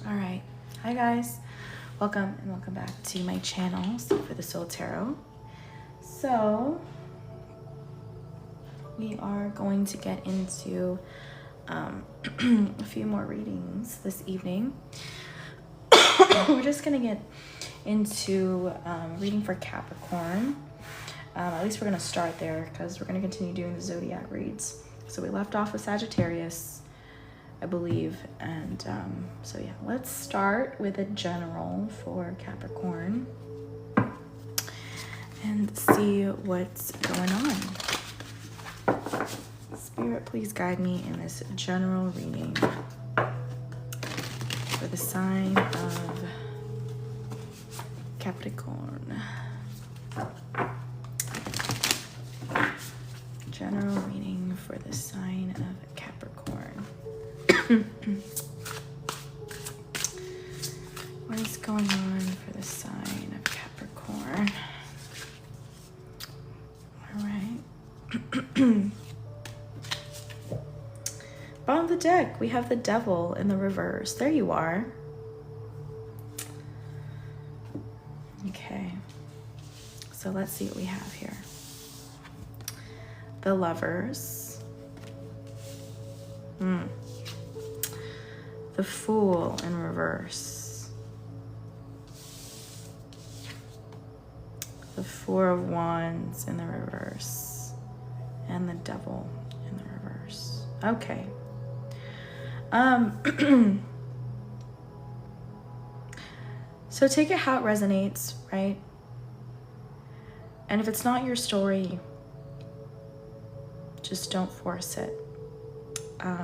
All right, hi guys, welcome and welcome back to my channel for the Soul Tarot. So we are going to get into a few more readings this evening. We're just gonna get into reading for Capricorn. At least we're gonna start there because we're gonna continue doing the zodiac reads. So we left off with Sagittarius, I believe, and so yeah, let's start with a general for Capricorn and see what's going on. Spirit, please guide me in this general reading for the sign of Capricorn. General reading for the sign of Capricorn. What is going on for the sign of Capricorn? All right. Bottom of the deck, we have the Devil in the reverse. There you are. Okay. So let's see what we have here. The Lovers. The Fool in reverse. The Four of Wands in the reverse. And the Devil in the reverse. Okay. So take it how it resonates, right? And if it's not your story, just don't force it.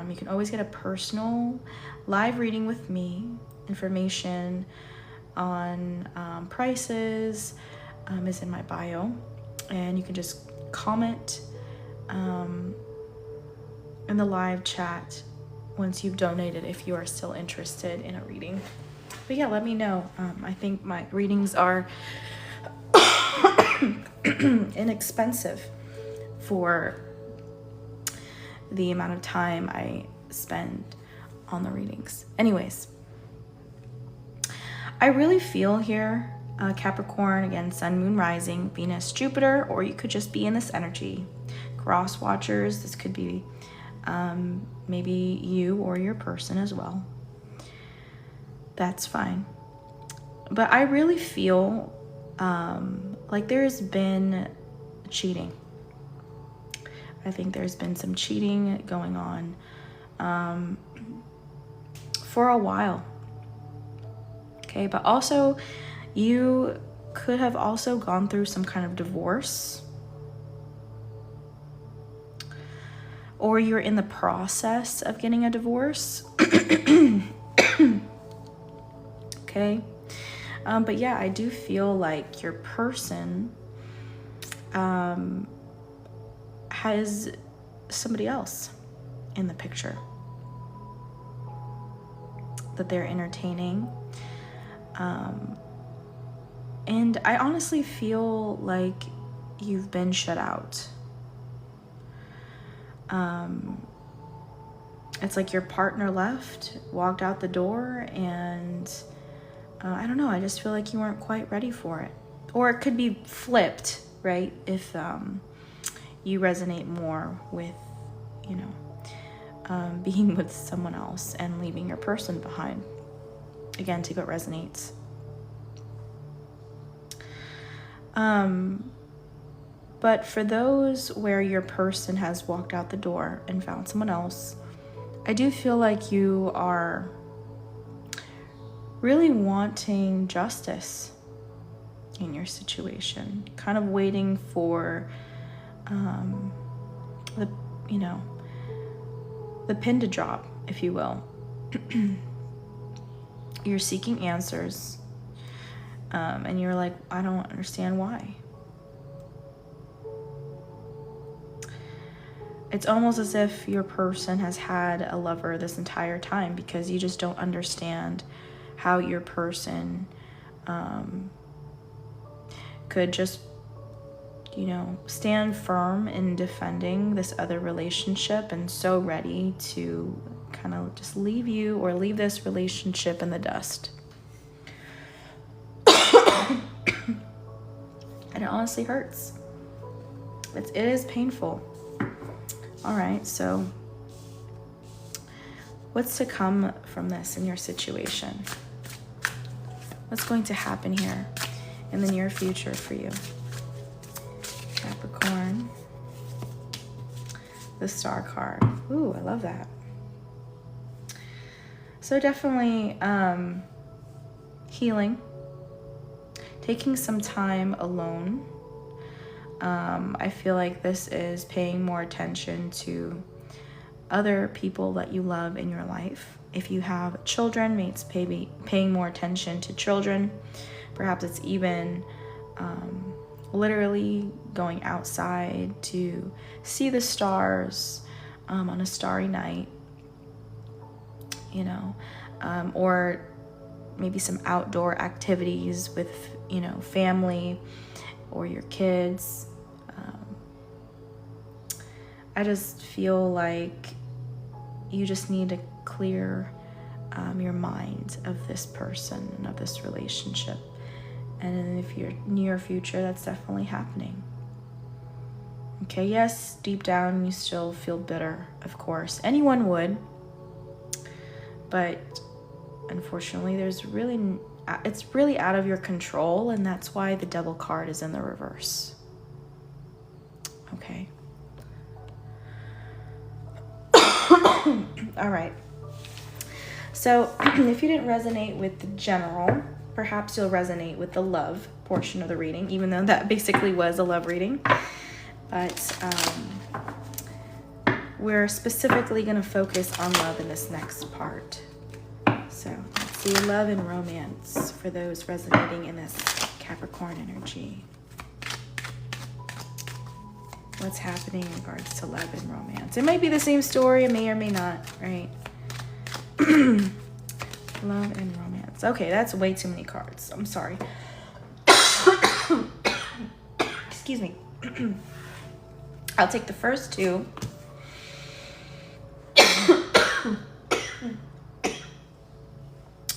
You can always get a personal live reading with me. Information on prices is in my bio, and you can just comment in the live chat once you've donated if you are still interested in a reading. But yeah, let me know. I think my readings are inexpensive for the amount of time I spend on the readings. Anyways, I really feel here, Capricorn, again, Sun, Moon, Rising, Venus, Jupiter, or you could just be in this energy. Cross watchers, this could be maybe you or your person as well. That's fine. But I really feel like there's been cheating. I think there's been some cheating going on for a while. Okay, but also you could have also gone through some kind of divorce, or you're in the process of getting a divorce. Okay, but yeah, I do feel like your person has somebody else in the picture that they're entertaining. And I honestly feel like you've been shut out. It's like your partner left, walked out the door, and I don't know, I just feel like you weren't quite ready for it. Or it could be flipped, right? If you resonate more with, you know, being with someone else and leaving your person behind. Again, take what resonates. But for those where your person has walked out the door and found someone else, I do feel like you are really wanting justice in your situation, kind of waiting for the pin to drop, if you will. You're seeking answers, and you're like, I don't understand why. It's almost as if your person has had a lover this entire time, because you just don't understand how your person could just, you know, stand firm in defending this other relationship and so ready to kind of just leave you or leave this relationship in the dust. And it honestly hurts. It is painful. All right, so what's to come from this in your situation? What's going to happen here in the near future for you? Capricorn. The Star card. Ooh, I love that. So definitely healing. Taking some time alone. I feel like this is paying more attention to other people that you love in your life. If you have children, it's paying more attention to children. Perhaps it's even literally going outside to see the stars on a starry night, you know, or maybe some outdoor activities with, you know, family or your kids. I just feel like you just need to clear your mind of this person and of this relationship. And if you're near future, that's definitely happening. Okay, yes, deep down you still feel bitter, of course. Anyone would. But unfortunately, it's really out of your control, and that's why the Devil card is in the reverse. Okay. All right. So if you didn't resonate with the general, perhaps you'll resonate with the love portion of the reading, even though that basically was a love reading. But we're specifically going to focus on love in this next part. So let's see, love and romance for those resonating in this Capricorn energy. What's happening in regards to love and romance? It might be the same story, it may or may not, right? Love and romance. Okay, that's way too many cards. I'm sorry. Excuse me. I'll take the first two.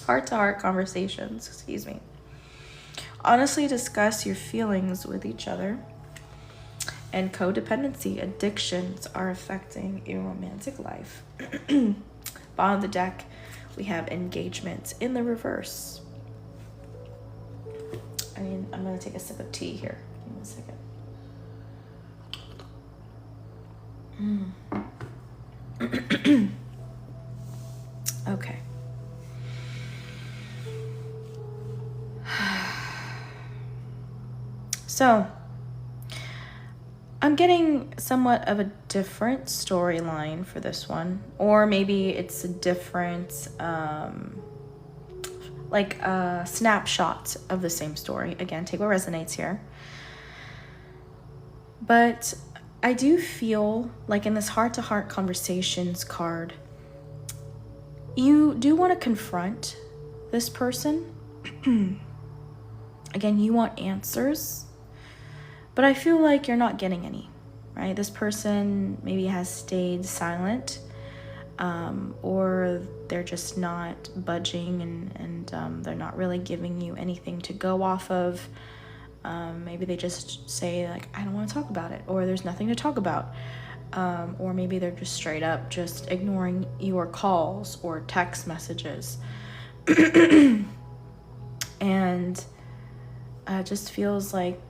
Heart-to-heart conversations, excuse me. Honestly discuss your feelings with each other. And codependency, addictions are affecting your romantic life. Bottom of the deck, we have engagement in the reverse. I'm going to take a sip of tea here. Give me a second. Okay. So, I'm getting somewhat of a different storyline for this one, or maybe it's a different, like a snapshot of the same story. Again, take what resonates here. But I do feel like in this heart-to-heart conversations card, you do want to confront this person. Again, you want answers. But I feel like you're not getting any, right? This person maybe has stayed silent, or they're just not budging and they're not really giving you anything to go off of. Maybe they just say, like, I don't want to talk about it, or there's nothing to talk about. Or maybe they're just straight up just ignoring your calls or text messages. And it just feels like,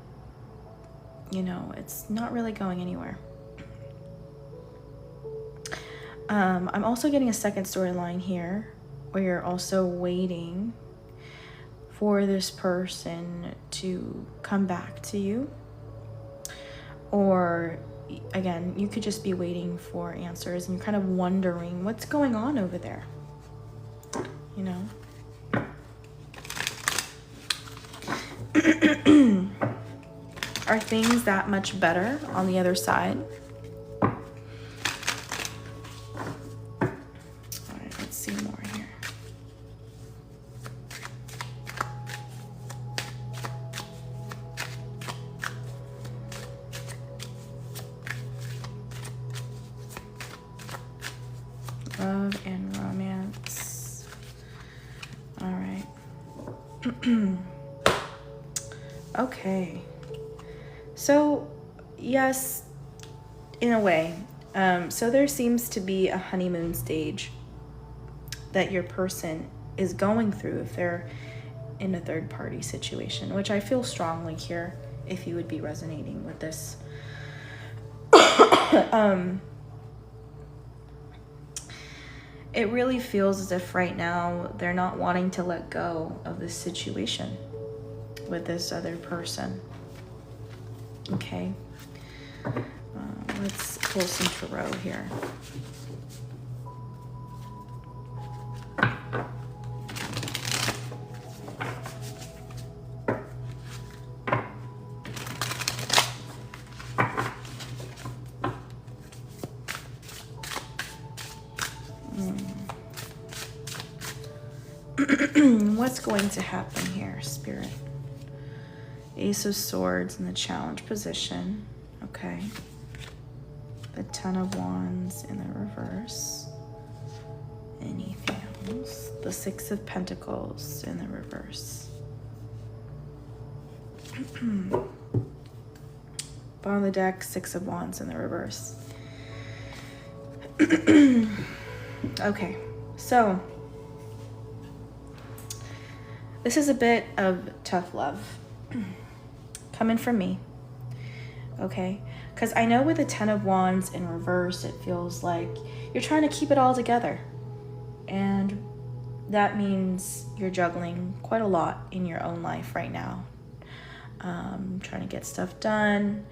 you know, it's not really going anywhere. I'm also getting a second storyline here where you're also waiting for this person to come back to you. Or, again, you could just be waiting for answers and you're kind of wondering what's going on over there, you know? Are things that much better on the other side? All right, let's see more here. Love and Okay. So, yes, in a way. So there seems to be a honeymoon stage that your person is going through if they're in a third party situation, which I feel strongly here if you would be resonating with this. It really feels as if right now they're not wanting to let go of this situation with this other person. Okay. Let's pull some tarot here. What's going to happen here, Spirit? Ace of Swords in the challenge position. Okay. The Ten of Wands in the reverse. Anything else? The Six of Pentacles in the reverse. Bottom of the deck, Six of Wands in the reverse. Okay, so this is a bit of tough love coming from me, okay? Because I know with the Ten of Wands in reverse, it feels like you're trying to keep it all together. And that means you're juggling quite a lot in your own life right now. Trying to get stuff done.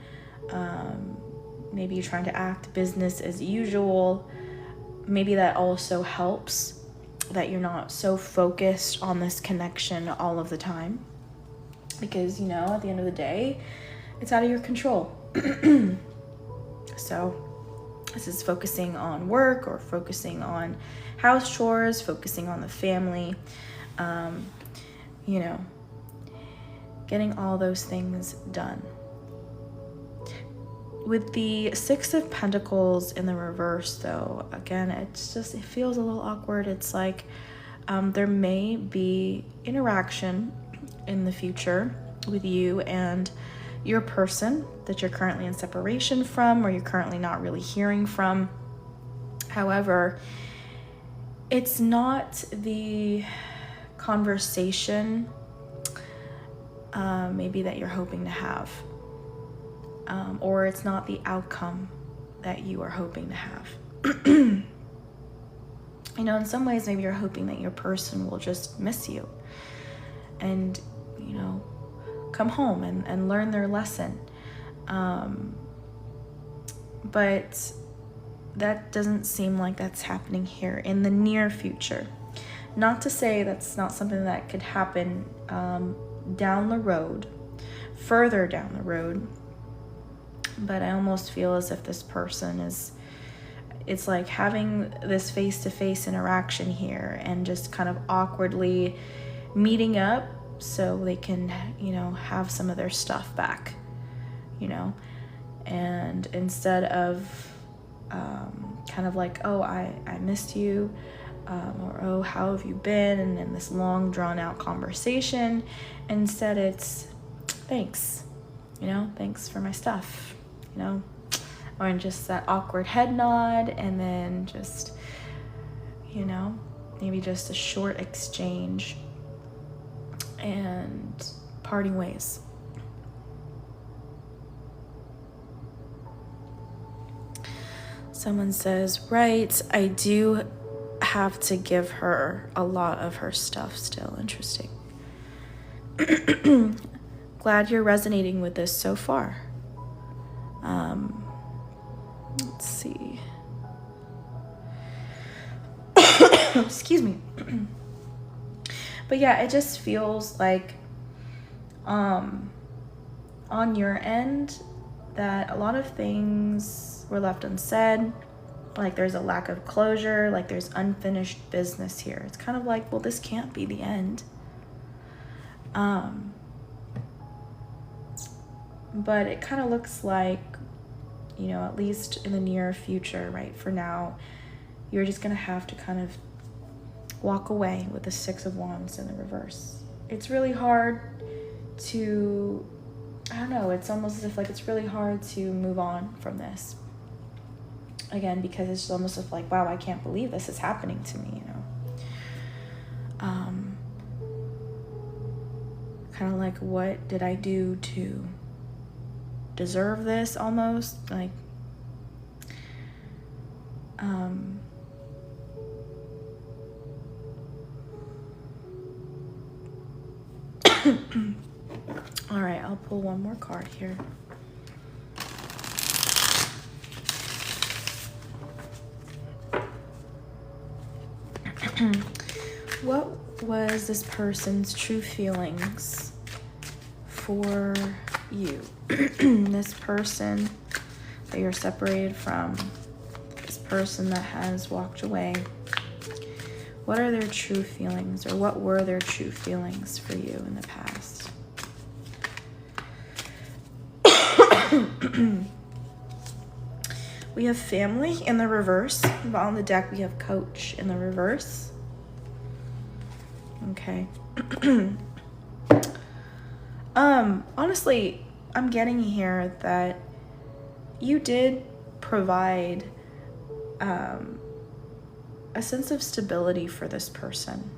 Maybe you're trying to act business as usual. Maybe that also helps that you're not so focused on this connection all of the time, because, you know, at the end of the day, it's out of your control. So this is focusing on work or focusing on house chores, focusing on the family, you know, getting all those things done. With the Six of Pentacles in the reverse, though, again, it feels a little awkward. It's like there may be interaction in the future with you and your person that you're currently in separation from, or you're currently not really hearing from. However, it's not the conversation maybe that you're hoping to have. Or it's not the outcome that you are hoping to have. You know, in some ways, maybe you're hoping that your person will just miss you and, you know, come home and learn their lesson. But that doesn't seem like that's happening here in the near future. Not to say that's not something that could happen down the road, further down the road. But I almost feel as if this person it's like having this face-to-face interaction here and just kind of awkwardly meeting up so they can, you know, have some of their stuff back, you know. And instead of kind of like, oh, I missed you, or oh, how have you been, and then this long drawn-out conversation, instead it's thanks, you know, thanks for my stuff, you know, or just that awkward head nod, and then just, you know, maybe just a short exchange and parting ways. Someone says, right, I do have to give her a lot of her stuff still. Interesting. Glad you're resonating with this so far. Let's see. Excuse me. But yeah, it just feels like on your end that a lot of things were left unsaid. Like there's a lack of closure, like there's unfinished business here. It's kind of like, well, this can't be the end. But it kind of looks like, you know, at least in the near future, right, for now, you're just going to have to kind of walk away with the Six of Wands in the reverse. it's really hard to, I don't know, it's almost as if like it's really hard to move on from this. Again, because it's almost as if like, wow, I can't believe this is happening to me, you know. Kind of like, what did I do to deserve this almost? Like, all right, I'll pull one more card here. What was this person's true feelings for you? This person that you're separated from, this person that has walked away, what are their true feelings, or what were their true feelings for you in the past? We have family in the reverse, but on the deck we have coach in the reverse. Okay. Honestly, I'm getting here that you did provide a sense of stability for this person.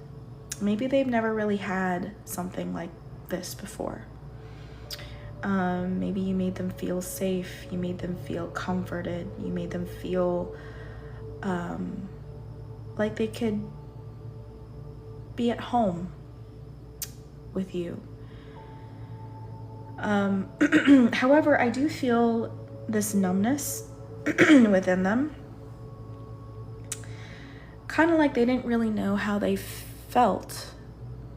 Maybe they've never really had something like this before. Maybe you made them feel safe, you made them feel comforted, you made them feel like they could be at home with you. However, I do feel this numbness within them. Kind of like they didn't really know how they felt.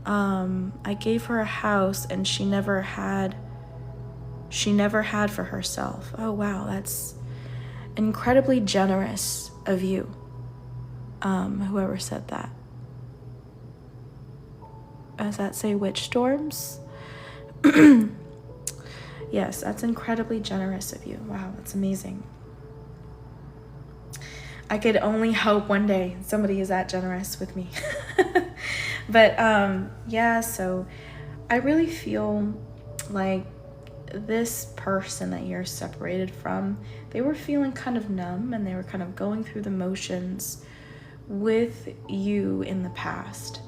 I gave her a house and she never had for herself. Oh wow, that's incredibly generous of you. Whoever said that. Does that say witch storms? Yes, that's incredibly generous of you. Wow, that's amazing. I could only hope one day somebody is that generous with me. But yeah, so I really feel like this person that you're separated from, they were feeling kind of numb and they were kind of going through the motions with you in the past.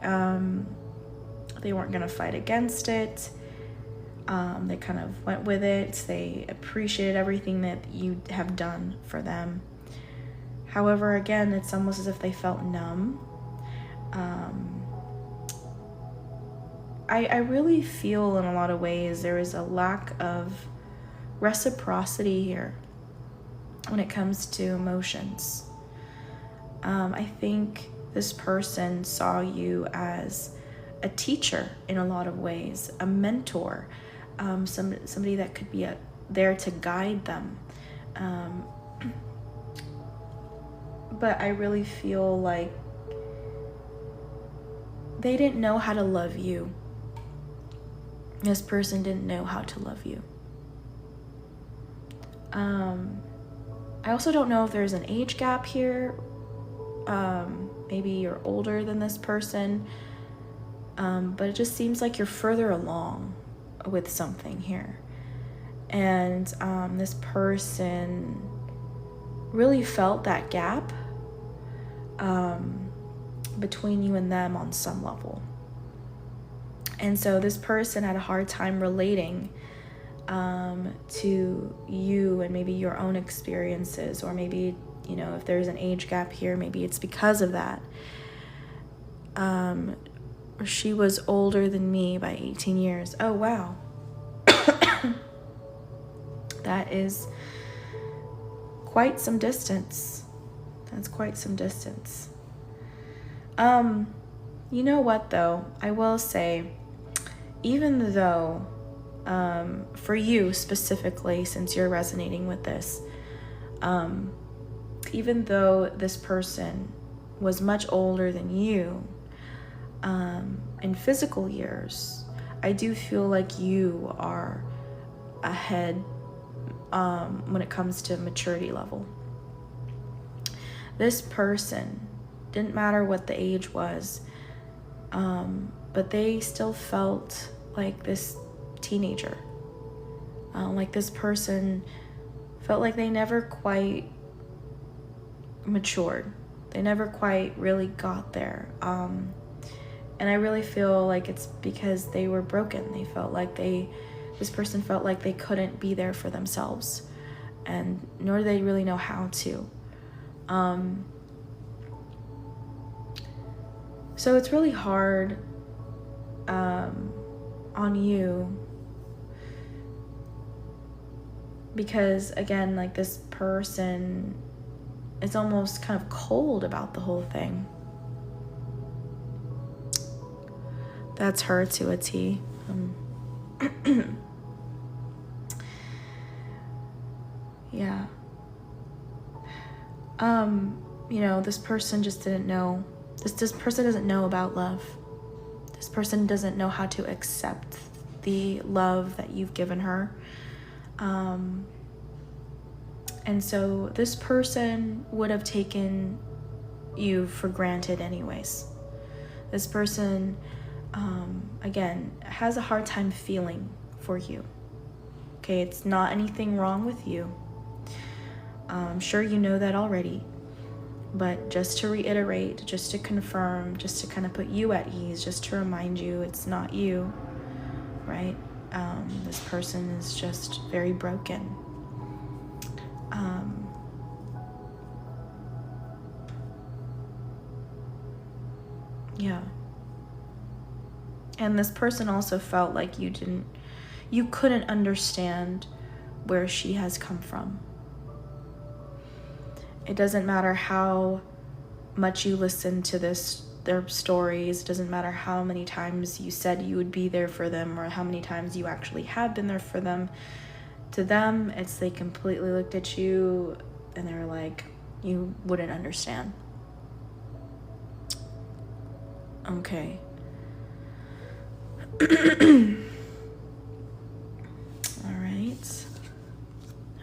They weren't going to fight against it. They kind of went with it. They appreciated everything that you have done for them. However, again, it's almost as if they felt numb. I really feel in a lot of ways there is a lack of reciprocity here when it comes to emotions. I think this person saw you as a teacher in a lot of ways, a mentor, somebody that could be there to guide them. But I really feel like they didn't know how to love you. This person didn't know how to love you. I also don't know if there's an age gap here. Maybe you're older than this person. But it just seems like you're further along with something here. And this person really felt that gap between you and them on some level. And so this person had a hard time relating to you and maybe your own experiences, or maybe, you know, if there's an age gap here, maybe it's because of that. She was older than me by 18 years. Oh, wow. That is quite some distance. That's quite some distance. You know what, though? I will say, even though, for you specifically, since you're resonating with this, even though this person was much older than you, in physical years, I do feel like you are ahead when it comes to maturity level. This person, didn't matter what the age was, but they still felt like this teenager. Like this person felt like they never quite matured. They never quite really got there. And I really feel like it's because they were broken. They felt like this person felt like they couldn't be there for themselves, and nor do they really know how to. So it's really hard on you, because again, like this person is almost kind of cold about the whole thing. That's her to a T. Yeah. You know, this person just didn't know. This person doesn't know about love. This person doesn't know how to accept the love that you've given her. And so this person would have taken you for granted anyways. This person, again, has a hard time feeling for you. Okay, it's not anything wrong with you. I'm sure you know that already. But just to reiterate, just to confirm, just to kind of put you at ease, just to remind you it's not you, right? This person is just very broken. Yeah. And this person also felt like you couldn't understand where she has come from. It doesn't matter how much you listen to their stories. It doesn't matter how many times you said you would be there for them, or how many times you actually have been there for them. To them, it's they completely looked at you and they were like, you wouldn't understand. Okay. All right.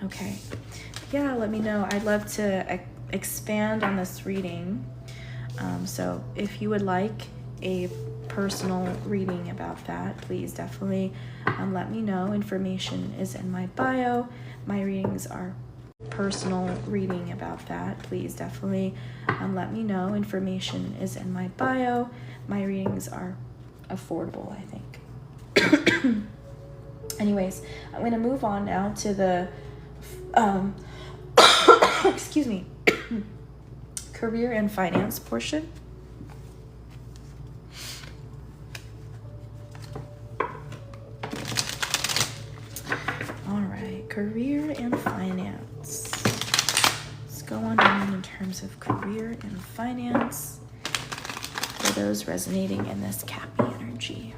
Okay. Yeah, let me know. I'd love to expand on this reading. So if you would like a personal reading about that, please definitely let me know. Information is in my bio. My readings are personal reading about that. Please definitely let me know. Information is in my bio. My readings are affordable, I think. Anyways, I'm going to move on now to the excuse me, career and finance portion. All right, career and finance. What's going on in terms of career and finance for those resonating in this Cappy energy?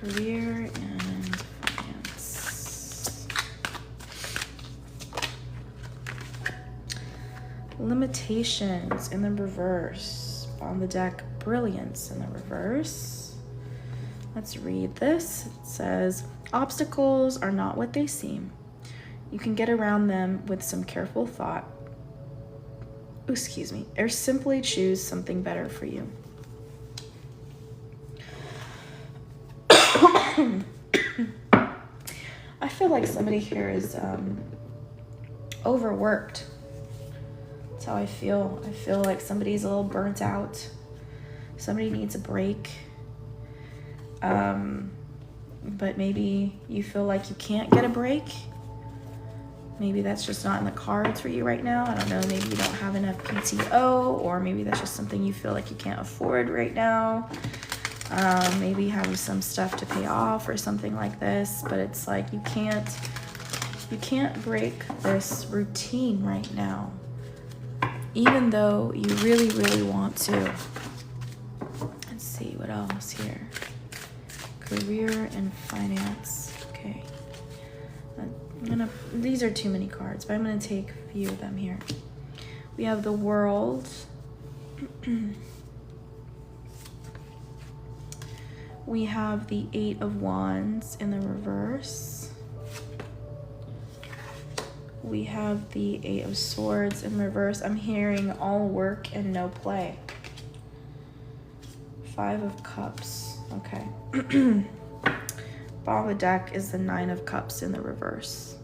Career and finance. Limitations in the reverse. On the deck, brilliance in the reverse. Let's read this. It says, obstacles are not what they seem. You can get around them with some careful thought. Excuse me. Or simply choose something better for you. I feel like somebody here is overworked. That's how I feel. I feel like somebody's a little burnt out. Somebody needs a break. But maybe you feel like you can't get a break. Maybe that's just not in the cards for you right now. I don't know. Maybe you don't have enough PTO, or maybe that's just something you feel like you can't afford right now. Maybe you have some stuff to pay off or something like this, but it's like you can't break this routine right now, even though you really, really want to. Let's see what else here. Career and finance. Okay. These are too many cards, but I'm gonna take a few of them here. We have the World. We have the Eight of Wands in the reverse. we have the Eight of Swords in reverse. I'm hearing all work and no play. Five of Cups. Okay. Bottom of the deck is the Nine of Cups in the reverse.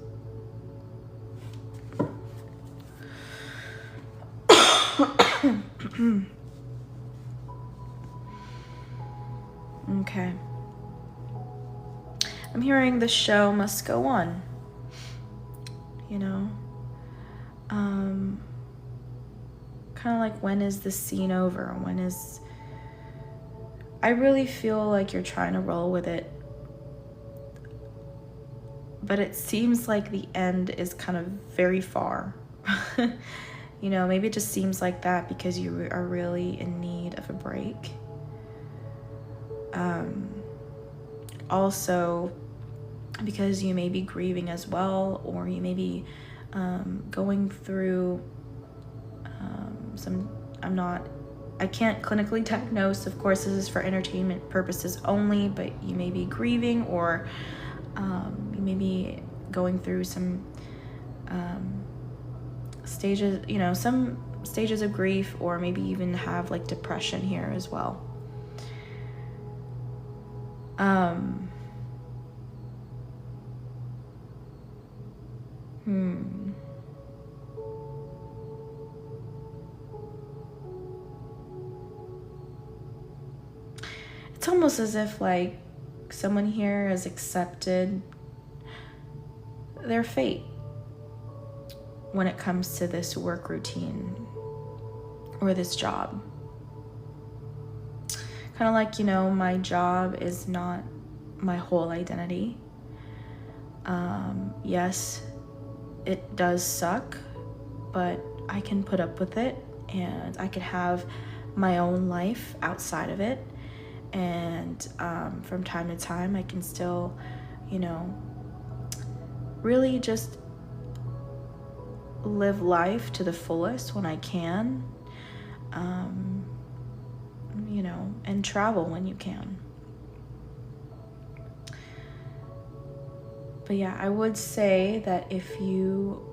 Okay. I'm hearing the show must go on. You know? Kind of like, when is the scene over? When is... I really feel like you're trying to roll with it. But it seems like the end is kind of very far. You know, maybe it just seems like that because you are really in need of a break. Also, because you may be grieving as well, or you may be going through I can't clinically diagnose, of course this is for entertainment purposes only, but you may be grieving, or you may be going through some stages, you know, some stages of grief, or maybe even have like depression here as well. It's almost as if like someone here has accepted their fate when it comes to this work routine or this job. Kind of like, you know, my job is not my whole identity. Yes, it does suck, but I can put up with it, and I could have my own life outside of it. And from time to time, I can still, you know, really just live life to the fullest when I can, you know, and travel when you can. But yeah, I would say that if you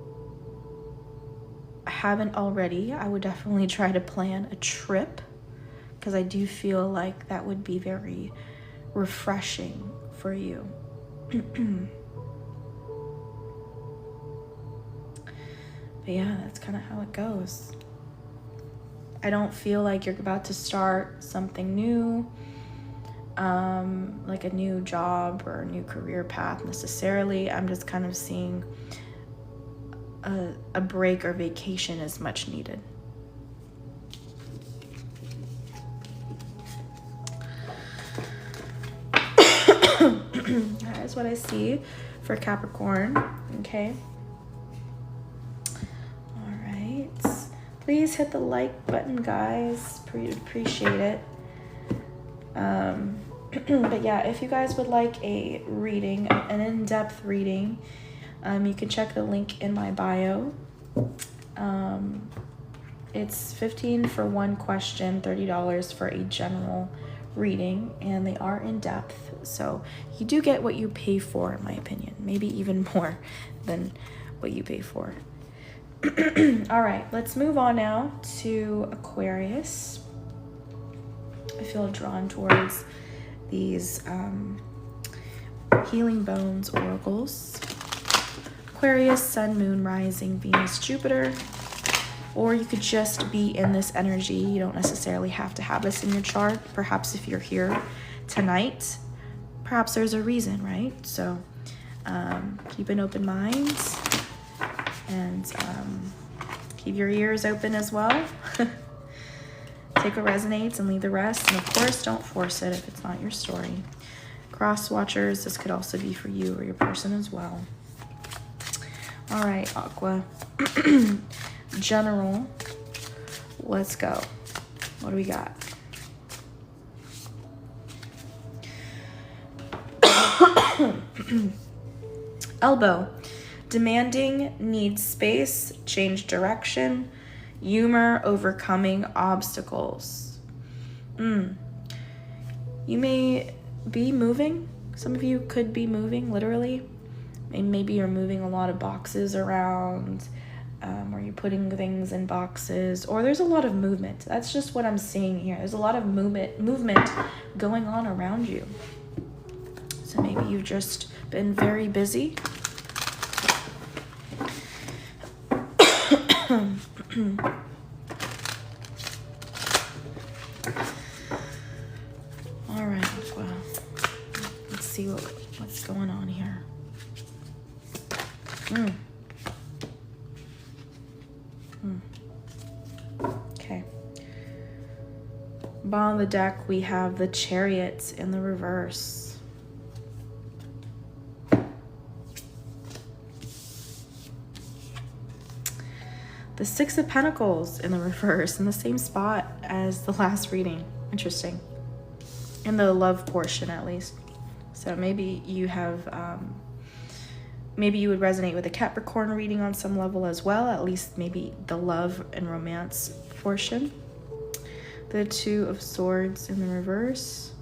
haven't already, I would definitely try to plan a trip, because I do feel like that would be very refreshing for you. But yeah, that's kind of how it goes. I don't feel like you're about to start something new, like a new job or a new career path necessarily. I'm just kind of seeing a break or vacation is much needed. That is what I see for Capricorn. Okay. All right. Please hit the like button, guys. Appreciate it. But yeah, if you guys would like a reading, an in-depth reading, you can check the link in my bio. It's $15 for one question, $30 for a general reading, and they are in depth, so you do get what you pay for, in my opinion, maybe even more than what you pay for. All right, let's move on now to Aquarius. I feel drawn towards these healing bones oracles. Aquarius, Sun, Moon, Rising, Venus, Jupiter. Or you could just be in this energy. You don't necessarily have to have this in your chart. Perhaps if you're here tonight, perhaps there's a reason, right? So keep an open mind, and keep your ears open as well. Take what resonates and leave the rest. And of course, don't force it if it's not your story. Cross watchers, this could also be for you or your person as well. All right, Aqua. General, let's go. What do we got? Elbow. Demanding, needs space, change direction, humor, overcoming obstacles. You may be moving. Some of you could be moving, literally. Maybe you're moving a lot of boxes around, or you're putting things in boxes, or there's a lot of movement. That's just what I'm seeing here. There's a lot of movement going on around you. So maybe you've just been very busy. All right, well, let's see what's going on here. Okay. Bottom of the deck, we have the Chariot in the reverse. The Six of Pentacles in the reverse, in the same spot as the last reading. Interesting. In the love portion, at least. So maybe you have, maybe you would resonate with a Capricorn reading on some level as well, at least maybe the love and romance portion. The Two of Swords in the reverse.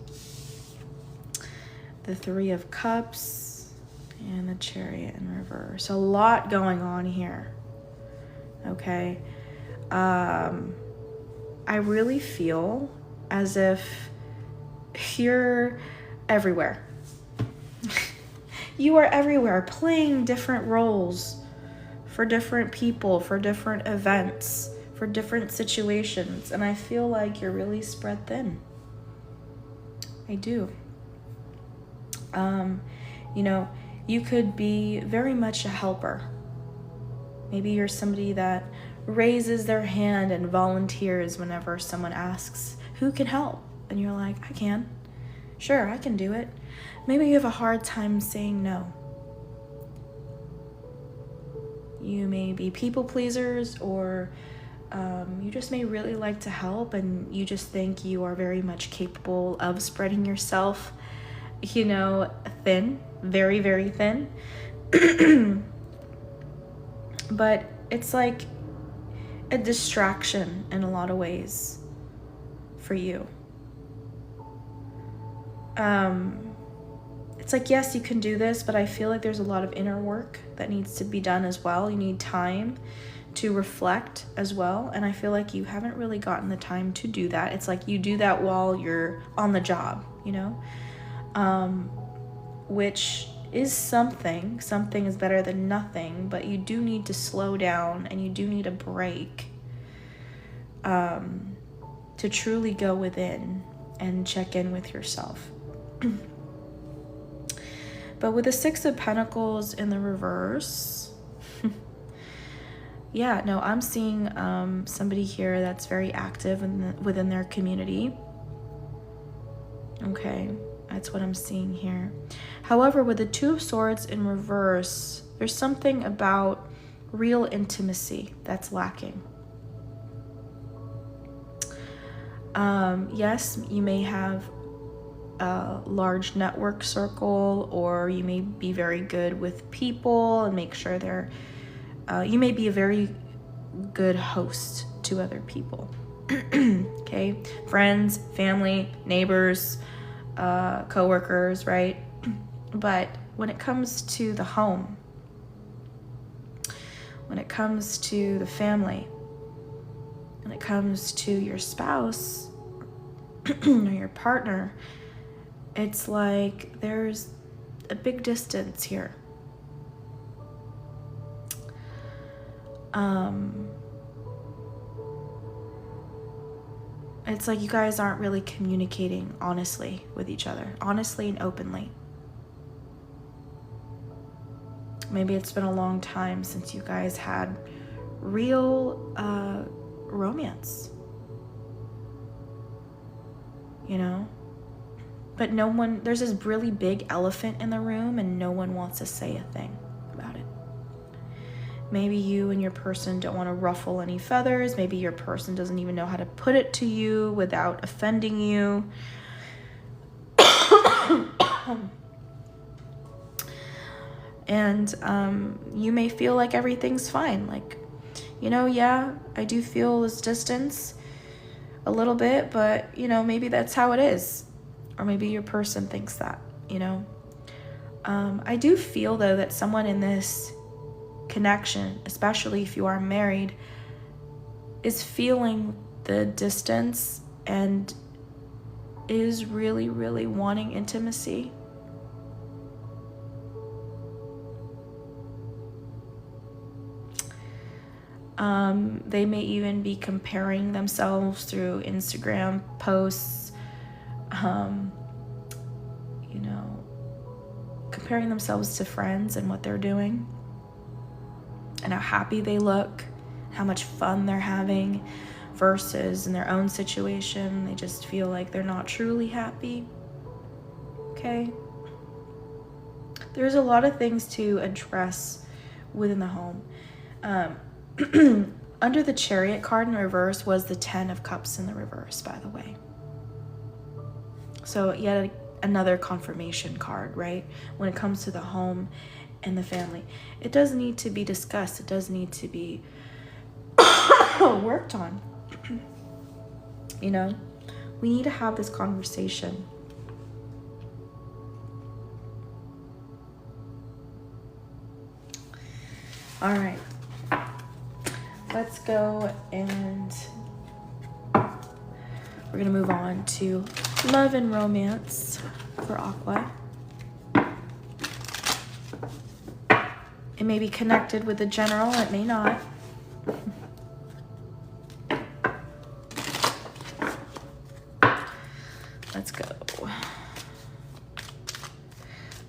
The Three of Cups and the Chariot in reverse. A lot going on here. Okay. I really feel as if you're everywhere. You are everywhere, playing different roles for different people, for different events, for different situations. And I feel like you're really spread thin. I do. You know, you could be very much a helper. Maybe you're somebody that raises their hand and volunteers whenever someone asks, who can help? And you're like, I can. Sure, I can do it. Maybe you have a hard time saying no. You may be people pleasers, or you just may really like to help, and you just think you are very much capable of spreading yourself, you know, thin, very, very thin. But it's like a distraction in a lot of ways for you. It's like, yes, you can do this, but I feel like there's a lot of inner work that needs to be done as well. You need time to reflect as well. And I feel like you haven't really gotten the time to do that. It's like you do that while you're on the job, you know, which is something. Something is better than nothing, but you do need to slow down and you do need a break to truly go within and check in with yourself. But with the Six of Pentacles in the reverse, yeah, no, I'm seeing somebody here that's very active within their community. Okay, that's what I'm seeing here. However, with the Two of Swords in reverse, there's something about real intimacy that's lacking. Yes, you may have a large network circle, or you may be very good with people and make sure they're, you may be a very good host to other people. Okay, friends, family, neighbors, co-workers, right? But when it comes to the home, when it comes to the family, when it comes to your spouse or your partner, it's like there's a big distance here. It's like you guys aren't really communicating honestly with each other, honestly and openly. Maybe it's been a long time since you guys had real romance, you know? But no one, there's this really big elephant in the room and no one wants to say a thing about it. Maybe you and your person don't want to ruffle any feathers. Maybe your person doesn't even know how to put it to you without offending you. And you may feel like everything's fine. Like, you know, yeah, I do feel this distance a little bit, but, you know, maybe that's how it is. Or maybe your person thinks that, you know. I do feel, though, that someone in this connection, especially if you are married, is feeling the distance and is really, really wanting intimacy. They may even be comparing themselves through Instagram posts, you know, comparing themselves to friends and what they're doing and how happy they look, how much fun they're having, versus in their own situation, they just feel like they're not truly happy. Okay? There's a lot of things to address within the home. Under the Chariot card in reverse was the 10 of Cups in the reverse, by the way. So yet another confirmation card, right? When it comes to the home and the family. It does need to be discussed. It does need to be worked on. You know, we need to have this conversation. All right. Let's go and we're going to move on to love and romance for Aqua. It may be connected with the general, it may not. Let's go.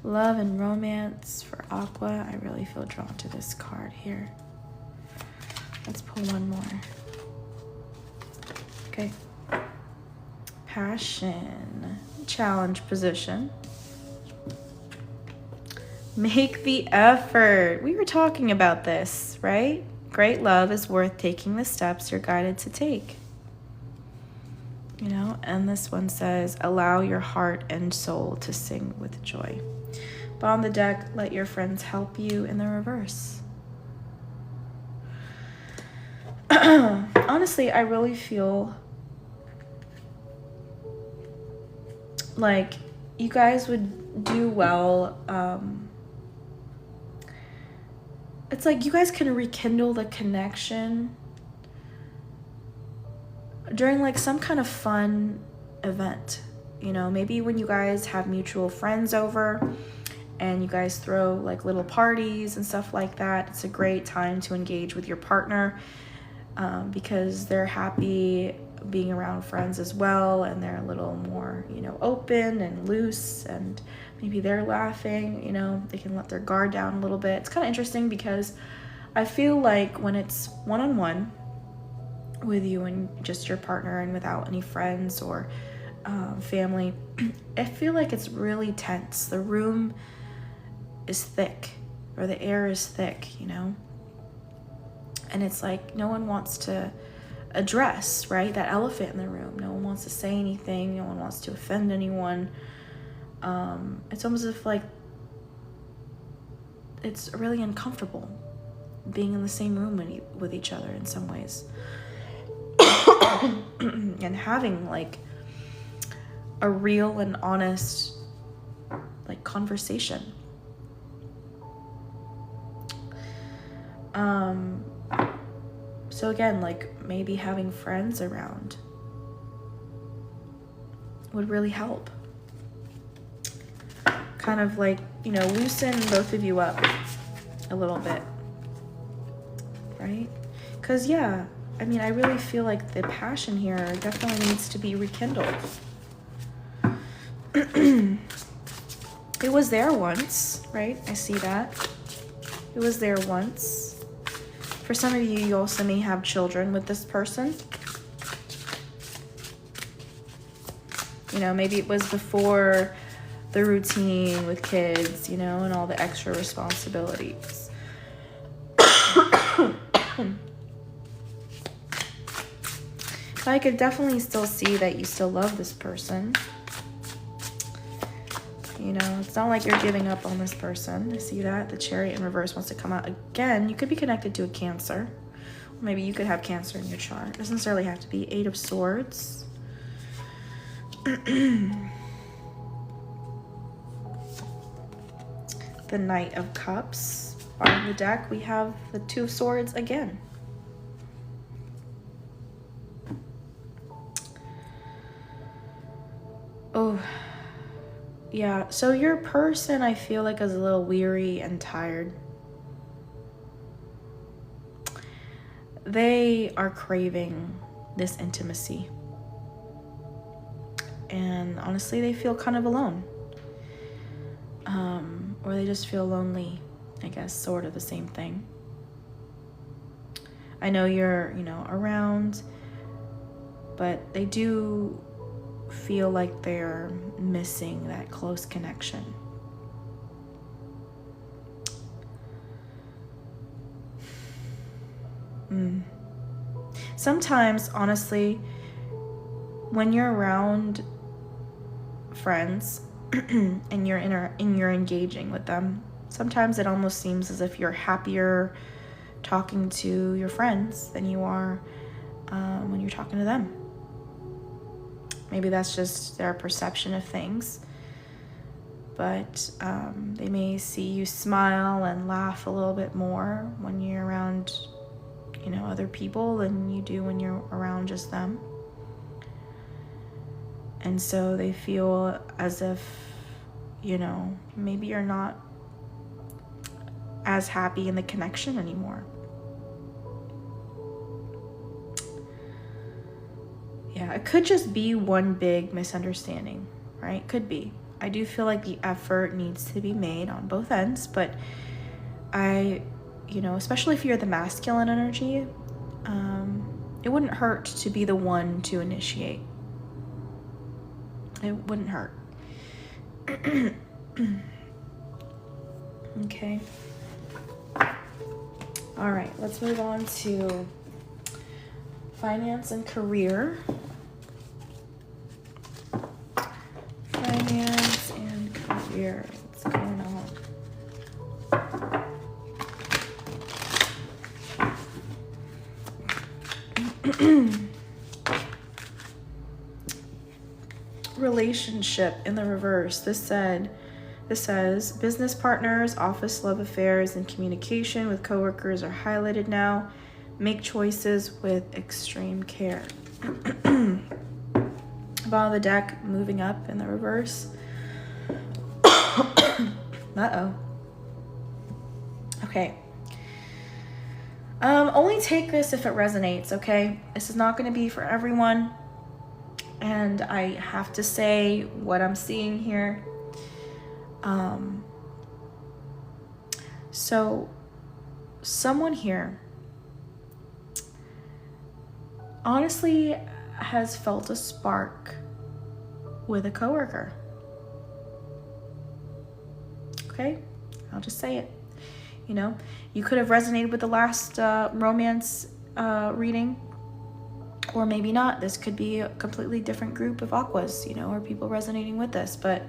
Love and romance for Aqua. I really feel drawn to this card here. Let's pull one more. Okay. Passion. Challenge position. Make the effort. We were talking about this, right? Great love is worth taking the steps you're guided to take. You know, and this one says, allow your heart and soul to sing with joy. But on the deck, let your friends help you in the reverse. Honestly, I really feel like you guys would do well. It's like you guys can rekindle the connection during like some kind of fun event. You know, maybe when you guys have mutual friends over and you guys throw like little parties and stuff like that. It's a great time to engage with your partner. Because they're happy being around friends as well, and they're a little more, you know, open and loose, and maybe they're laughing, you know, they can let their guard down a little bit. It's kind of interesting because I feel like when it's one-on-one with you and just your partner and without any friends or family, I feel like it's really tense. The room is thick, or the air is thick, you know? And it's like no one wants to address, right, that elephant in the room. No one wants to say anything. No one wants to offend anyone. It's almost as if like it's really uncomfortable being in the same room with each other in some ways. And having like a real and honest like conversation. So again, like maybe having friends around would really help. Kind of like, you know, loosen both of you up a little bit, right? Because yeah, I mean, I really feel like the passion here definitely needs to be rekindled. It was there once, right? I see that. It was there once. For some of you, you also may have children with this person. You know, maybe it was before the routine with kids, you know, and all the extra responsibilities. I could definitely still see that you still love this person. You know, it's not like you're giving up on this person. I see that. The Chariot in reverse wants to come out again. You could be connected to a Cancer. Or maybe you could have Cancer in your chart. It doesn't necessarily have to be. 8 of Swords. the Knight of Cups. Bottom of the deck, we have the Two of Swords again. Oh, yeah. So your person, I feel like, is a little weary and tired. They are craving this intimacy. And honestly, they feel kind of alone. Or they just feel lonely, I guess, sort of the same thing. I know you're, around, but they do feel like they're missing that close connection. Sometimes, honestly, when you're around friends and you're engaging with them, sometimes it almost seems as if you're happier talking to your friends than you are when you're talking to them. Maybe that's just their perception of things, but they may see you smile and laugh a little bit more when you're around, other people than you do when you're around just them. And so they feel as if, maybe you're not as happy in the connection anymore. Yeah, it could just be one big misunderstanding, right? Could be. I do feel like the effort needs to be made on both ends, but especially if you're the masculine energy, it wouldn't hurt to be the one to initiate. It wouldn't hurt. Okay. All right, let's move on to finance and career. Finance and career. What's going on? Relationship in the reverse. This says business partners, office love affairs, and communication with coworkers are highlighted now. Make choices with extreme care. Bottom of the deck, moving up in the reverse. Uh-oh. Okay. Only take this if it resonates, okay? This is not going to be for everyone. And I have to say what I'm seeing here. So someone here honestly has felt a spark with a coworker. Okay? I'll just say it. You could have resonated with the last romance reading, or maybe not. This could be a completely different group of aquas, or people resonating with this. But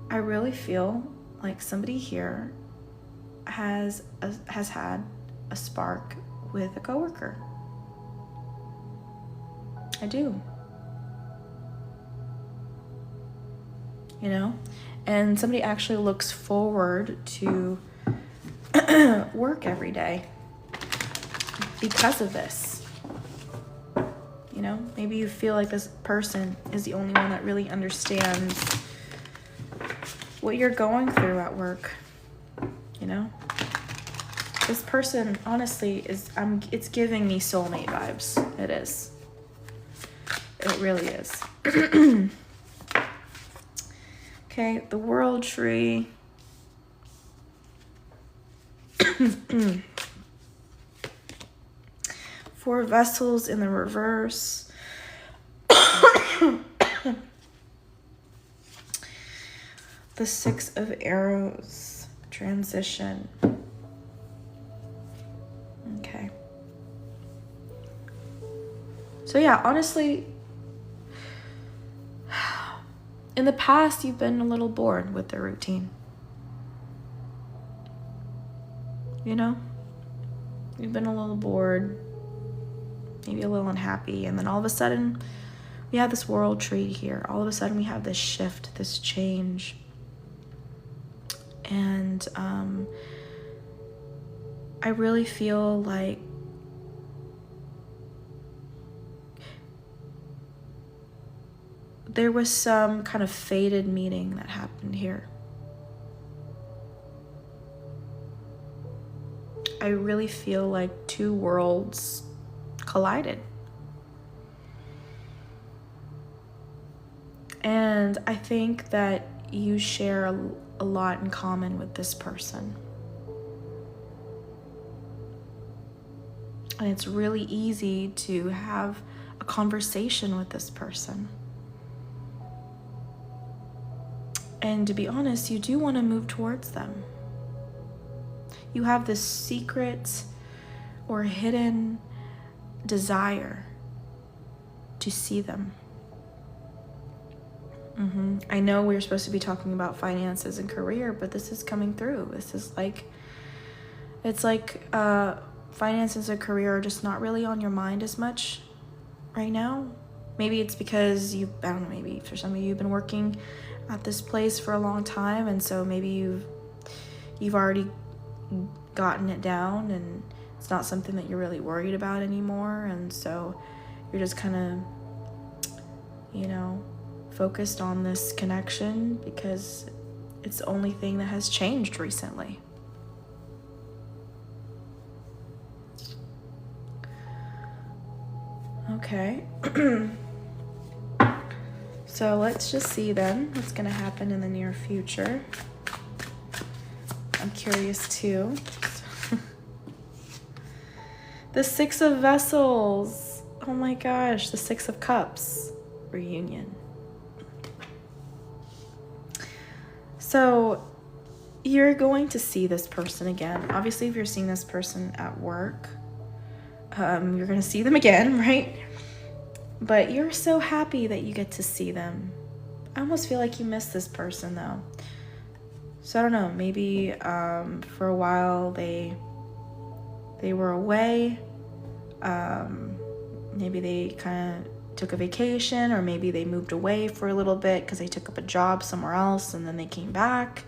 I really feel like somebody here has had a spark with a coworker. I do. And somebody actually looks forward to work every day because of this. Maybe you feel like this person is the only one that really understands what you're going through at work. This person honestly it's giving me soulmate vibes. It is. It really is. Okay, the world tree. Four vessels in the reverse. The Six of Arrows. Transition. Okay. So yeah, honestly, in the past, you've been a little bored with the routine. You've been a little bored, maybe a little unhappy, and then all of a sudden, we have this world tree here. All of a sudden, we have this shift, this change. And I really feel like there was some kind of fated meeting that happened here. I really feel like two worlds collided. And I think that you share a lot in common with this person. And it's really easy to have a conversation with this person. And to be honest, you do want to move towards them. You have this secret or hidden desire to see them. I know we're supposed to be talking about finances and career, but this is coming through. This is like, it's like finances and career are just not really on your mind as much right now. Maybe it's because I don't know, maybe for some of you, you've been working at this place for a long time, and so maybe you've already gotten it down, and it's not something that you're really worried about anymore, and so you're just kind of, focused on this connection because it's the only thing that has changed recently. Okay. So let's just see then what's going to happen in the near future. I'm curious too. The Six of Vessels. Oh my gosh, the Six of Cups reunion. So you're going to see this person again. Obviously, if you're seeing this person at work, you're going to see them again, right? But you're so happy that you get to see them. I almost feel like you miss this person though. So I don't know, maybe for a while they were away. Maybe they kind of took a vacation, or maybe they moved away for a little bit because they took up a job somewhere else and then they came back.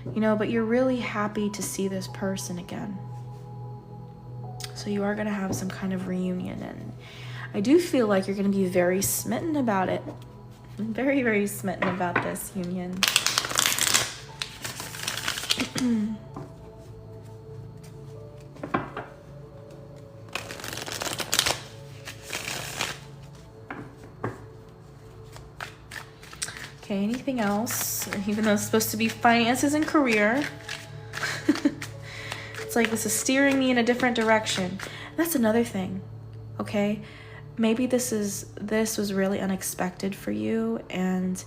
But you're really happy to see this person again. So you are going to have some kind of reunion, and I do feel like you're going to be very smitten about it. Very, very smitten about this union. Okay, anything else? Even though it's supposed to be finances and career. It's like this is steering me in a different direction. That's another thing, okay? Maybe this was really unexpected for you, and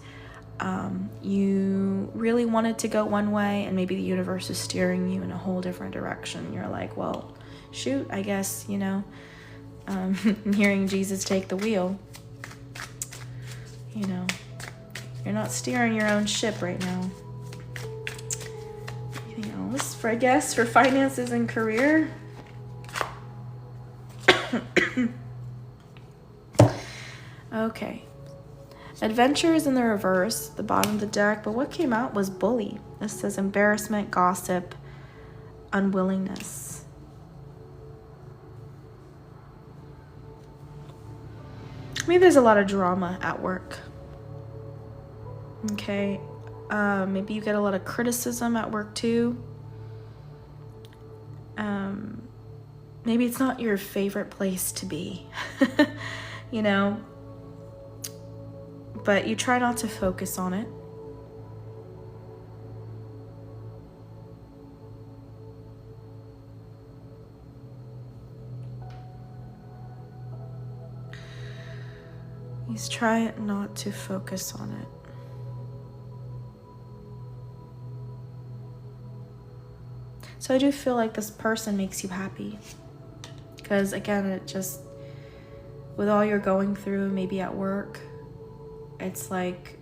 you really wanted to go one way, and maybe the universe is steering you in a whole different direction. You're like, well, shoot, I guess, hearing Jesus take the wheel. You're not steering your own ship right now. Anything else for finances and career? Okay. Adventure is in the reverse, the bottom of the deck, but what came out was bully. This says embarrassment, gossip, unwillingness. Maybe there's a lot of drama at work. Okay. Maybe you get a lot of criticism at work too. Maybe it's not your favorite place to be, but you try not to focus on it. You try not to focus on it. So I do feel like this person makes you happy. Because again, it just, with all you're going through, maybe at work, it's like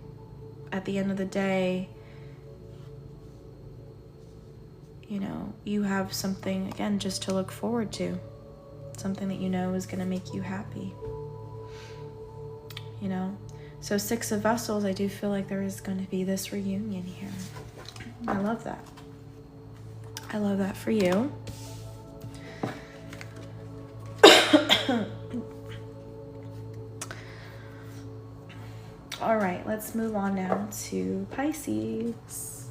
at the end of the day, you have something, again, just to look forward to. Something that is going to make you happy. So Six of Vessels, I do feel like there is going to be this reunion here. I love that. I love that for you. All right, let's move on now to Pisces.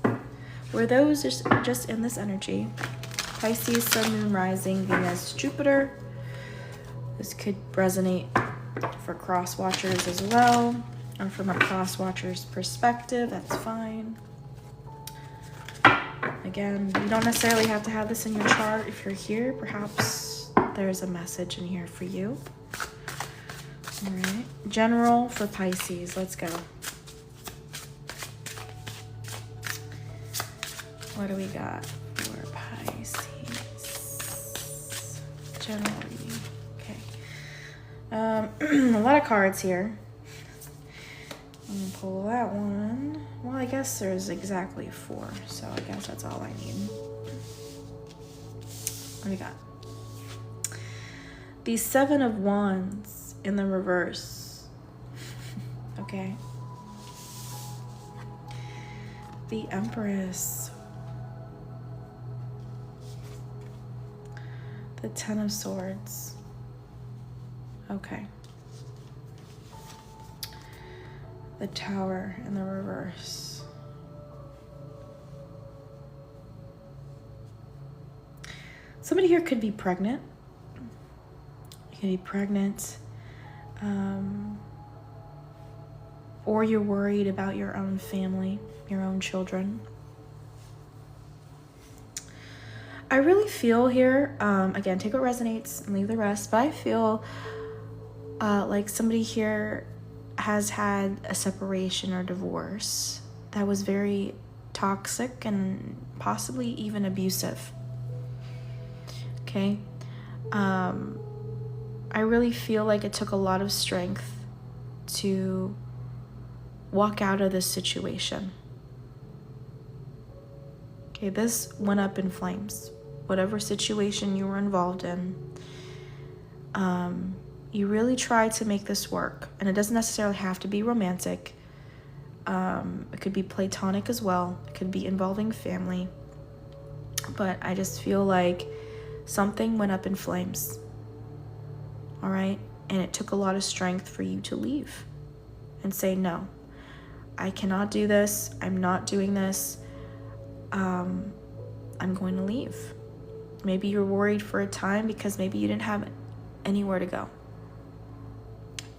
Were those just in this energy? Pisces, Sun, Moon, Rising, Venus, Jupiter. This could resonate for cross watchers as well, or from a cross watcher's perspective. That's fine. Again, you don't necessarily have to have this in your chart. If you're here, perhaps there's a message in here for you. All right. General for Pisces. Let's go. What do we got for Pisces? Generally. Okay. A lot of cards here. I'm gonna pull that one. Well, I guess there's exactly 4, so I guess that's all I need. What do we got? The 7 of Wands in the reverse. Okay. The Empress. The 10 of Swords. Okay. The Tower in the reverse. Somebody here could be pregnant. You could be pregnant. Or you're worried about your own family, your own children. I really feel here, again, take what resonates and leave the rest, but I feel like somebody here has had a separation or divorce that was very toxic and possibly even abusive. Okay? I really feel like it took a lot of strength to walk out of this situation. Okay, this went up in flames. Whatever situation you were involved in, you really tried to make this work. And it doesn't necessarily have to be romantic. It could be platonic as well. It could be involving family. But I just feel like something went up in flames. All right? And it took a lot of strength for you to leave and say, no, I cannot do this. I'm not doing this. I'm going to leave. Maybe you're worried for a time because maybe you didn't have anywhere to go.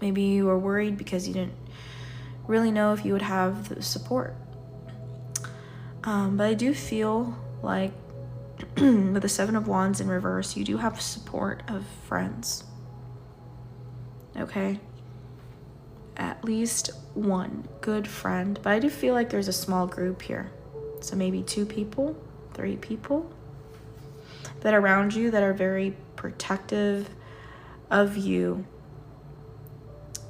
Maybe you were worried because you didn't really know if you would have the support. But I do feel like with the 7 of Wands in reverse, you do have support of friends. Okay? At least one good friend. But I do feel like there's a small group here. So maybe 2 people, 3 people that are around you that are very protective of you.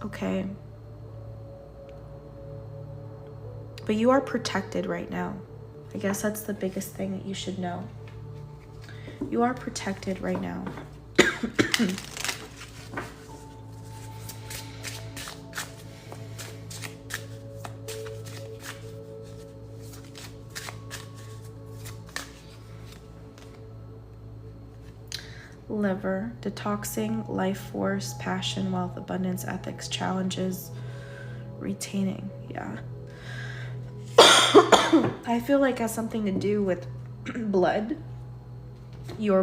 Okay. But you are protected right now. I guess that's the biggest thing that you should know. You are protected right now. Liver, detoxing, life force, passion, wealth, abundance, ethics, challenges, retaining. Yeah. I feel like it has something to do with blood, your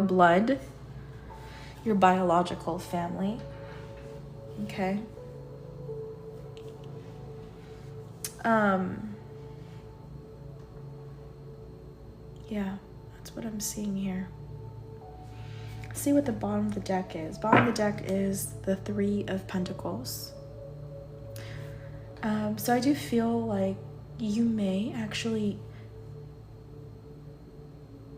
biological family. Okay. Yeah, that's what I'm seeing here. See what the bottom of the deck is. Bottom of the deck is the 3 of Pentacles. So I do feel like you may actually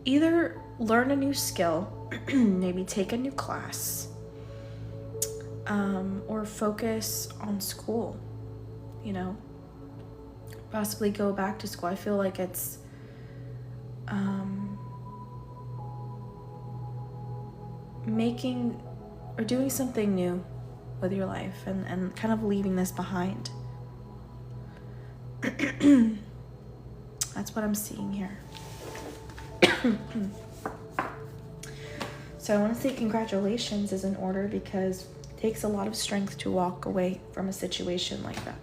either learn a new skill, maybe take a new class, or focus on school, you know, possibly go back to school. I feel like it's making or doing something new with your life and kind of leaving this behind. That's what I'm seeing here. So I want to say congratulations is in order, because it takes a lot of strength to walk away from a situation like that.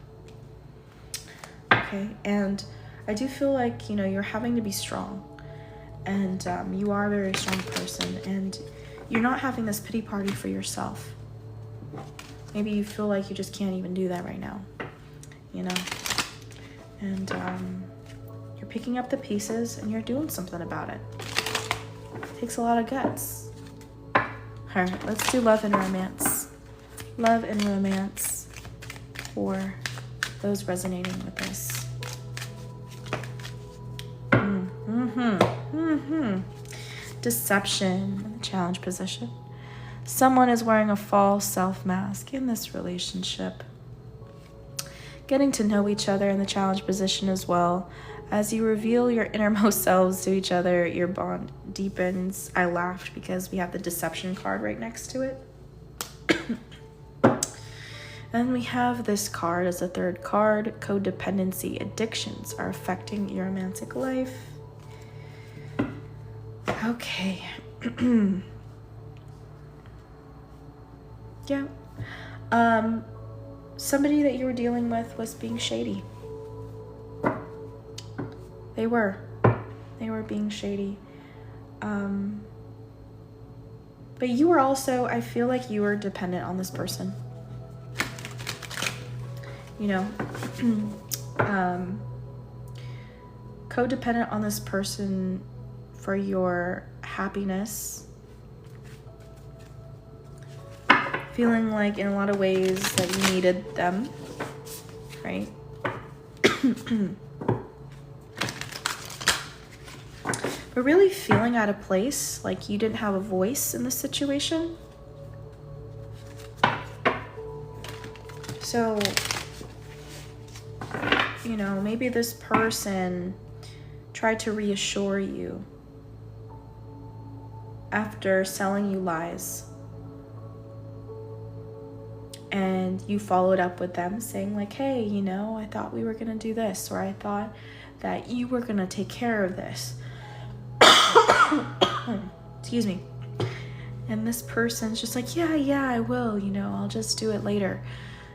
Okay, and I do feel like, you know, you're having to be strong, and you are a very strong person, and you're not having this pity party for yourself. Maybe you feel like you just can't even do that right now, you know, and you're picking up the pieces and you're doing something about it. It takes a lot of guts. All right, let's do love and romance. Love and romance for those resonating with this. Deception in the challenge position. Someone is wearing a false self mask in this relationship. Getting to know each other in the challenge position as well. As you reveal your innermost selves to each other, your bond deepens. I laughed because we have the deception card right next to it. And we have this card as a third card. Codependency addictions are affecting your romantic life. Okay. Yeah. Somebody that you were dealing with was being shady. They were being shady. But you were also, I feel like you were dependent on this person. You know, codependent on this person for your happiness. Feeling like in a lot of ways that you needed them, right? But really feeling out of place, like you didn't have a voice in this situation. So, you know, maybe this person tried to reassure you after selling you lies. And you followed up with them saying like, hey, you know, I thought we were going to do this, or I thought that you were going to take care of this. Excuse me. And this person's just like, yeah, I will, you know, I'll just do it later,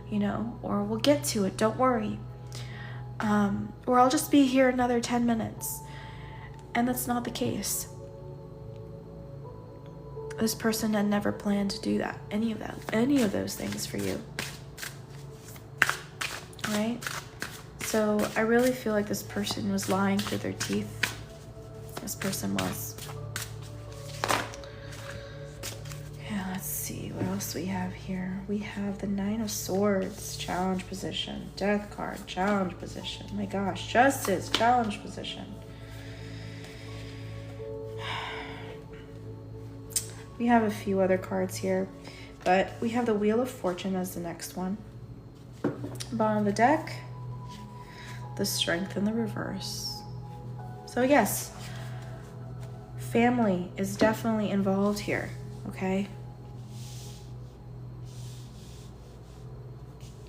you know, or we'll get to it, don't worry. Or I'll just be here another 10 minutes. And that's not the case. This person had never planned to do that, any of those things for you. Right? So I really feel like this person was lying through their teeth. This person was. Yeah, let's see what else we have here. We have the 9 of Swords, challenge position. Death card, challenge position. My gosh, Justice, challenge position. We have a few other cards here, but we have the Wheel of Fortune as the next one. Bottom of the deck, the Strength in the reverse. So yes, family is definitely involved here, okay?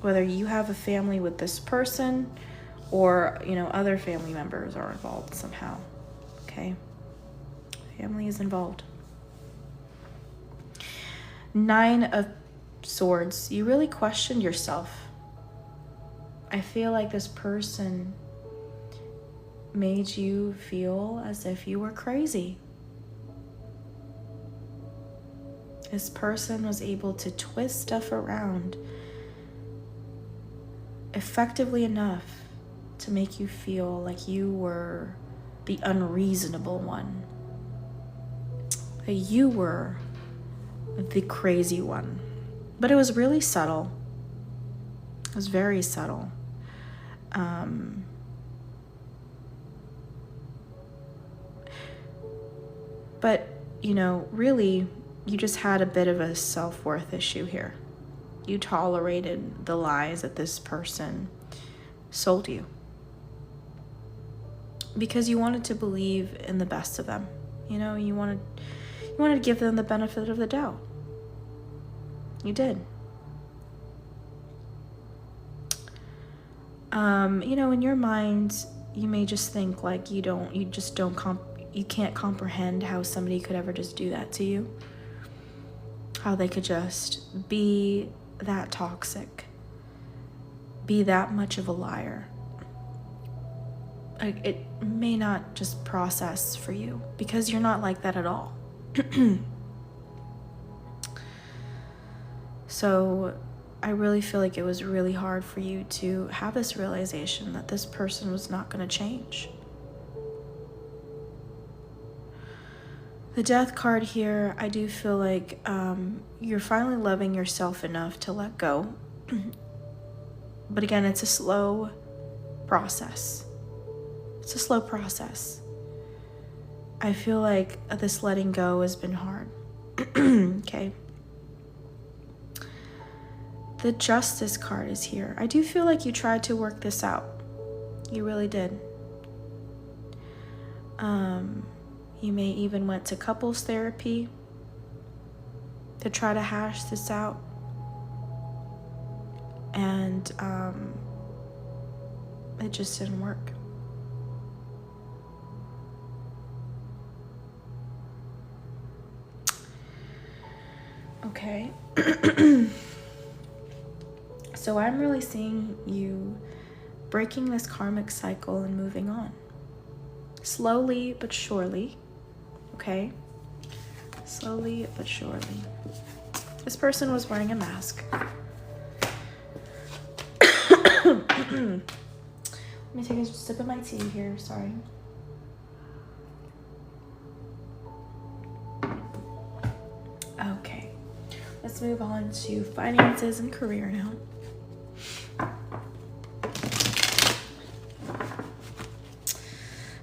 Whether you have a family with this person or, you know, other family members are involved somehow, okay? Family is involved. 9 of Swords, you really questioned yourself. I feel like this person made you feel as if you were crazy. This person was able to twist stuff around effectively enough to make you feel like you were the unreasonable one. That you were the crazy one. But it was really subtle. It was very subtle. But, you know, really, you just had a bit of a self-worth issue here. You tolerated the lies that this person sold you. Because you wanted to believe in the best of them. You know, you wanted to give them the benefit of the doubt. You did. You know, in your mind, you may just think like you just don't you can't comprehend how somebody could ever just do that to you. How they could just be that toxic, be that much of a liar. Like, it may not just process for you because you're not like that at all. So I really feel like it was really hard for you to have this realization that this person was not going to change. The Death card here, I do feel like you're finally loving yourself enough to let go. But again, it's a slow process. It's a slow process. I feel like this letting go has been hard. Okay. The Justice card is here. I do feel like you tried to work this out. You really did. You may even went to couples therapy to try to hash this out. And it just didn't work. Okay. So I'm really seeing you breaking this karmic cycle and moving on. Slowly but surely. Okay? Slowly but surely. This person was wearing a mask. Let me take a sip of my tea here. Sorry. Okay. Let's move on to finances and career now.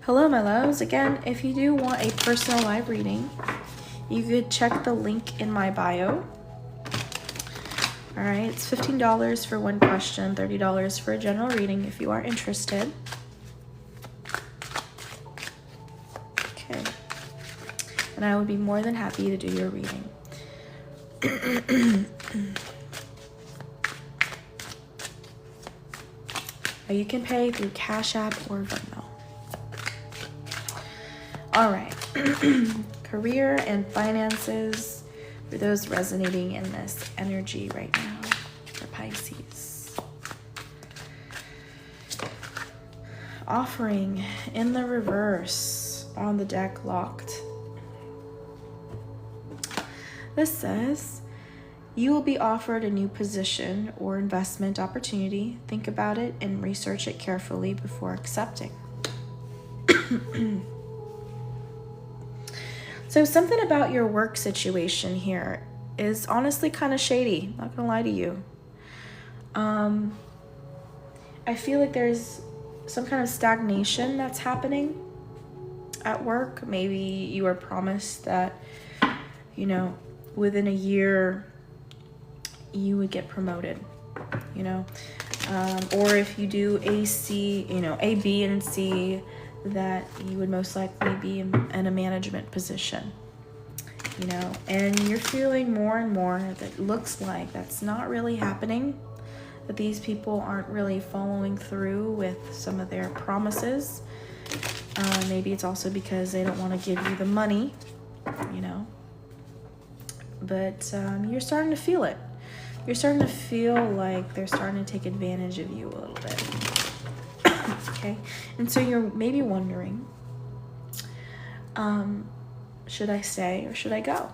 Hello, my loves. Again, if you do want a personal live reading, you could check the link in my bio. All right, it's $15 for one question, $30 for a general reading if you are interested. Okay. And I would be more than happy to do your reading. You can pay through Cash App or Venmo. All right. Career and finances, for those resonating in this energy right now for Pisces. Offering in the reverse on the deck locked. This says, you will be offered a new position or investment opportunity. Think about it and research it carefully before accepting. So something about your work situation here is honestly kind of shady. Not gonna lie to you. I feel like there's some kind of stagnation that's happening at work. Maybe you are promised that, you know, within a year you would get promoted, you know, or if you do A, B, and C, that you would most likely be in a management position, you know, and you're feeling more and more that it looks like that's not really happening, that these people aren't really following through with some of their promises. Maybe it's also because they don't want to give you the money, you know, but you're starting to feel it. You're starting to feel like they're starting to take advantage of you a little bit. Okay, and so you're maybe wondering, should I stay or should I go?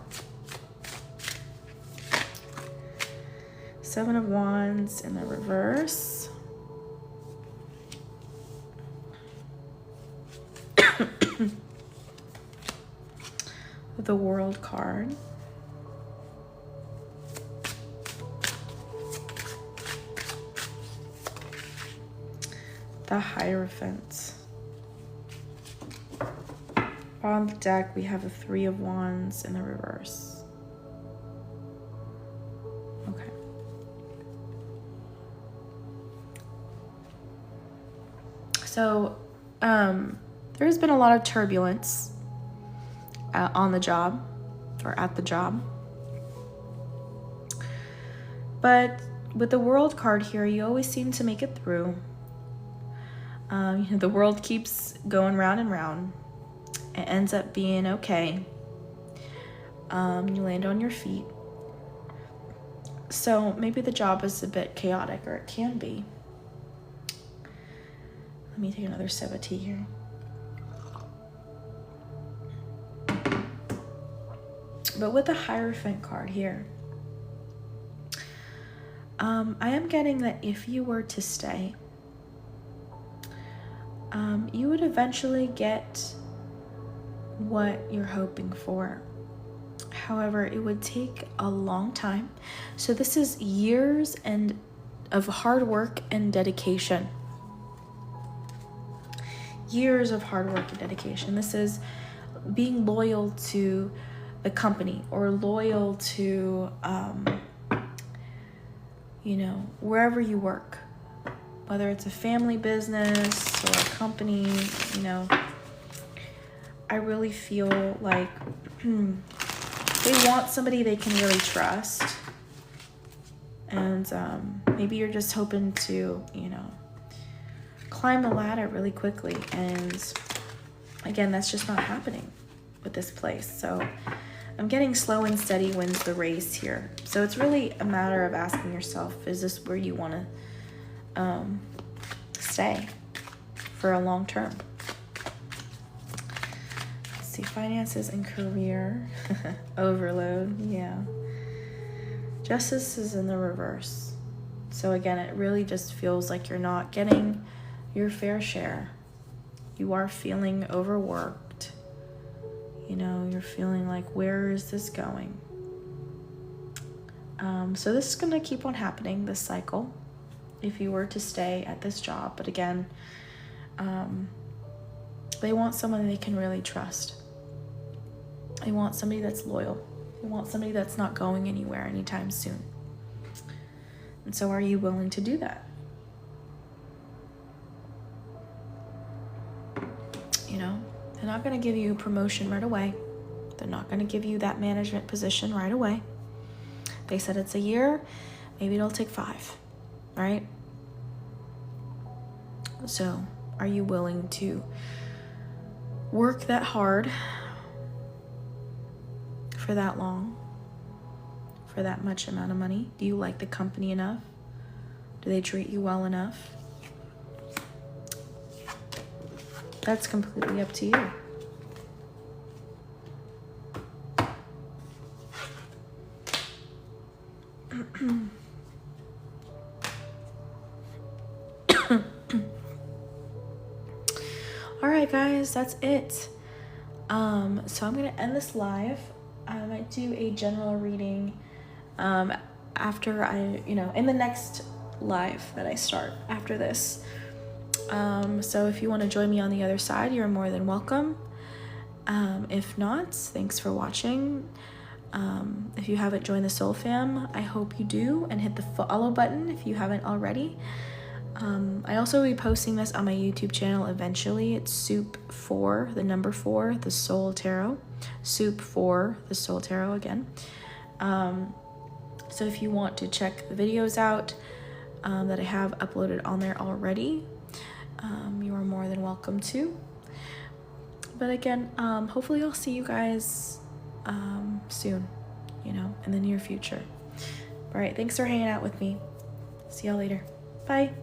Seven of Wands in the reverse. The World card. The Hierophant. On the deck, we have a Three of Wands in the reverse. Okay. So, there's been a lot of turbulence on the job, or at the job. But with the World card here, you always seem to make it through. You know, the world keeps going round and round. It ends up being okay. You land on your feet. So maybe the job is a bit chaotic, or it can be. Let me take another sip of tea here. But with the Hierophant card here, I am getting that if you were to stay, you would eventually get what you're hoping for. However, it would take a long time. So this is years of hard work and dedication. Years of hard work and dedication. This is being loyal to the company, or loyal to, wherever you work. Whether it's a family business or a company, I really feel like they want somebody they can really trust. And maybe you're just hoping to, climb the ladder really quickly. And again, that's just not happening with this place. So I'm getting slow and steady wins the race here. So it's really a matter of asking yourself, is this where you want to stay for a long term? Let's see, finances and career. Overload, yeah. Justice is in the reverse. So again, it really just feels like you're not getting your fair share. You are feeling overworked. You're feeling like, where is this going? So this is going to keep on happening, this cycle, if you were to stay at this job. But again, they want someone they can really trust. They want somebody that's loyal. They want somebody that's not going anywhere anytime soon. And so are you willing to do that? They're not going to give you promotion right away. They're not going to give you that management position right away. They said it's a year. Maybe it'll take 5, right? So are you willing to work that hard for that long, for that much amount of money? Do you like the company enough? Do they treat you well enough? That's completely up to you. All right, guys, that's it. So I'm gonna end this live. I might do a general reading after in the next live that I start after this. So if you want to join me on the other side, you're more than welcome. If not, thanks for watching. If you haven't joined the Soul Fam, I hope you do, and hit the follow button if you haven't already. I also will be posting this on my YouTube channel eventually. It's Soup 4, the number 4, the Soul Tarot. Soup 4, the Soul Tarot again. So if you want to check the videos out that I have uploaded on there already, you are more than welcome to. But again, hopefully I'll see you guys soon, in the near future. All right, thanks for hanging out with me. See y'all later. Bye.